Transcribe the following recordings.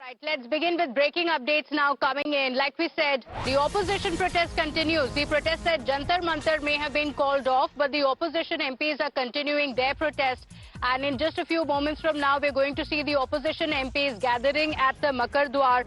Right, let's begin with breaking updates now coming in. Like we said, the opposition protest continues. The protest at Jantar Mantar may have been called off, but the opposition MPs are continuing their protest. And in just a few moments from now, we're going to see the opposition MPs gathering at the Makar Dwar.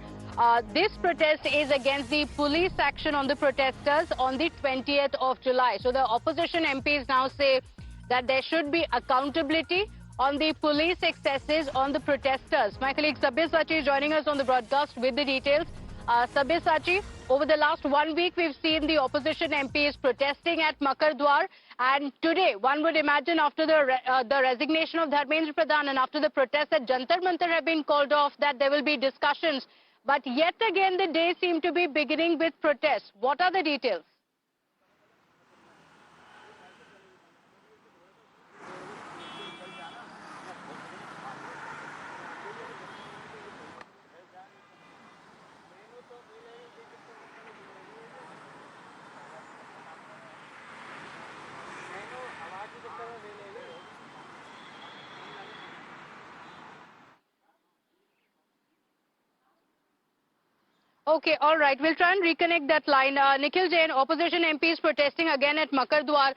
This protest is against the police action on the protesters on the 20th of July. So the opposition MPs now say that there should be accountability on the police excesses on the protesters. My colleague Sabir Sachi is joining us on the broadcast with the details. Sabir Sachi, over the last 1 week, we've seen the opposition MPs protesting at Makar Dwar. And today, one would imagine after the resignation of Dharmendra Pradhan and after the protests at Jantar Mantar have been called off, that there will be discussions. But yet again, the day seemed to be beginning with protests. What are the details? Okay, all right. We'll try and reconnect that line. Nikhil Jain, opposition MPs protesting again at Makar Dwar.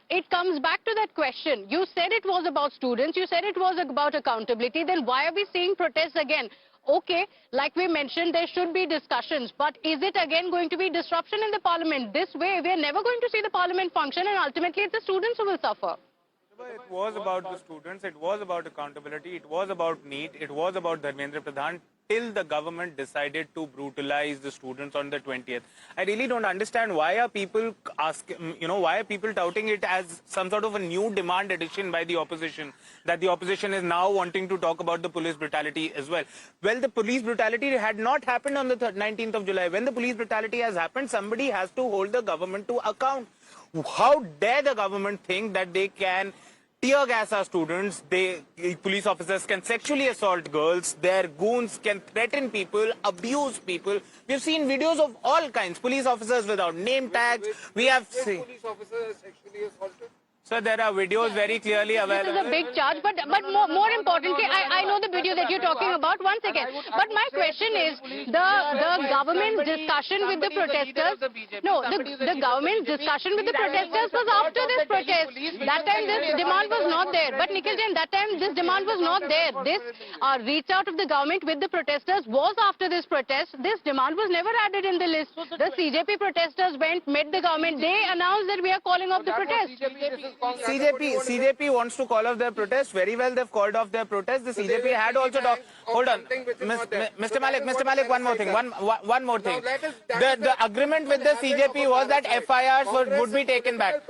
It comes back to that question. You said it was about students. You said it was about accountability. Then why are we seeing protests again? Okay, like we mentioned, there should be discussions. But is it again going to be disruption in the parliament? This way, we are never going to see the parliament function, and ultimately it's the students who will suffer. It was about the students, it was about accountability, it was about NEET, it was about Dharmendra Pradhan till the government decided to brutalize the students on the 20th. I really don't understand why are people why are people touting it as some sort of a new demand addition by the opposition, that the opposition is now wanting to talk about the police brutality as well. Well, the police brutality had not happened on the 19th of July. When the police brutality has happened, somebody has to hold the government to account. How dare the government think that they can tear gas our students, police officers can sexually assault girls, their goons can threaten people, abuse people. We've seen videos of all kinds, police officers without name tags. We have seen police officers sexually assaulted. So there are videos very clearly available. This is a big charge, but more importantly, I know the video that you're talking about. One second. But my question is, the government's discussion with the protesters, no, the government's discussion with the protesters was after this protest. That time this demand was not there. But Nikhil Jain, that time this demand was not there. This reach out of the government with the protesters was after this protest. This demand was never added in the list. The CJP protesters went, met the government. They announced that we are calling off the protest. CJP wants to call off their protest. Very well, they've called off their protest. The CJP had also talked. Hold on, Mr. Malik, one more thing. One more thing. The agreement with the CJP was that FIRs would be taken back.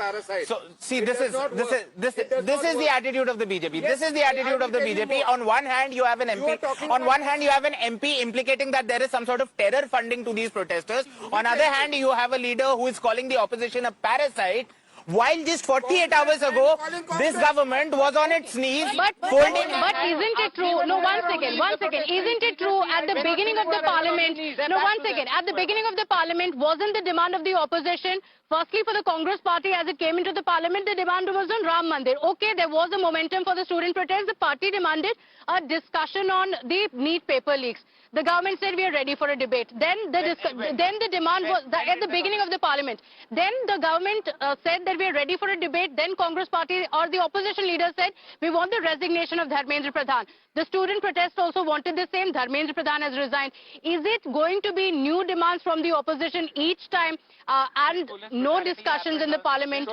So see, this is the attitude of the BJP. This is the attitude of the BJP. On one hand, you have an MP. On one hand, you have an MP implicating that there is some sort of terror funding to these protesters. On other hand, you have a leader who is calling the opposition a parasite. While just 48 hours ago, this government was on its knees folding. But isn't it true? No, one second. Isn't it true at the beginning of the parliament? No, one second. At the beginning of the parliament, wasn't the demand of the opposition, firstly for the Congress party as it came into the parliament, the demand was on Ram Mandir. Okay, there was a momentum for the student protest. The party demanded a discussion on the NEET paper leaks. The government said we are ready for a debate. Then the demand was at the beginning of the parliament. Then the government said that we are ready for a debate. Then Congress party or the opposition leader said we want the resignation of Dharmendra Pradhan. The student protest also wanted the same. Dharmendra Pradhan has resigned. Is it going to be new demands from the opposition each time and no discussions in the parliament?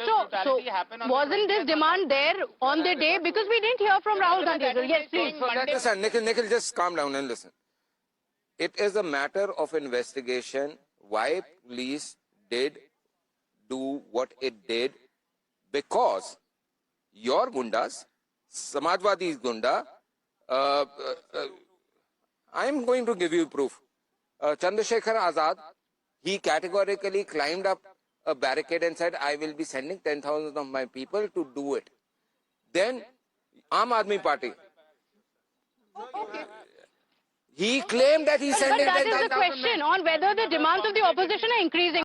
So wasn't this demand there on the day? Because we didn't hear from Rahul Gandhi. Yes, please. Listen, Nikhil, just calm down and listen. It is a matter of investigation why police did do what it did, because your gundas, Samajwadi's gunda, I am going to give you proof. Chandrasekhar Azad, he categorically climbed up a barricade and said, I will be sending 10,000 of my people to do it. Then, Aam Aadmi Party. He claimed that he sent But that is the question on whether the demands of the opposition are increasing.